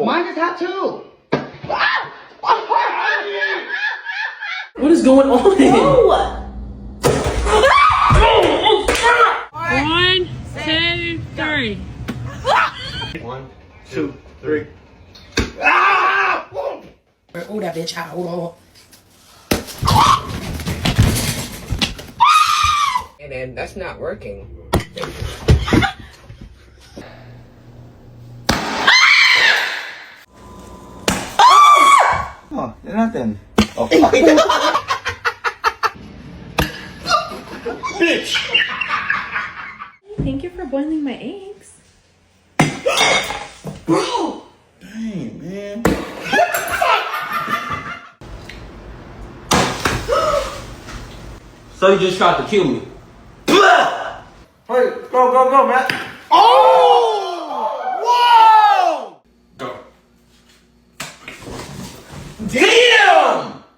Mine is hot too. What is going on? No. 1, 2, 3. 1, 2, 3. Oh, that bitch. Hold on. And that's not working. Oh, yun natin. Oh. Bitch! Thank you for boiling my eggs. Bro! Dang, man. So you just tried to kill me. Wait, go, Matt. Oh! Whoa! Go. Damn!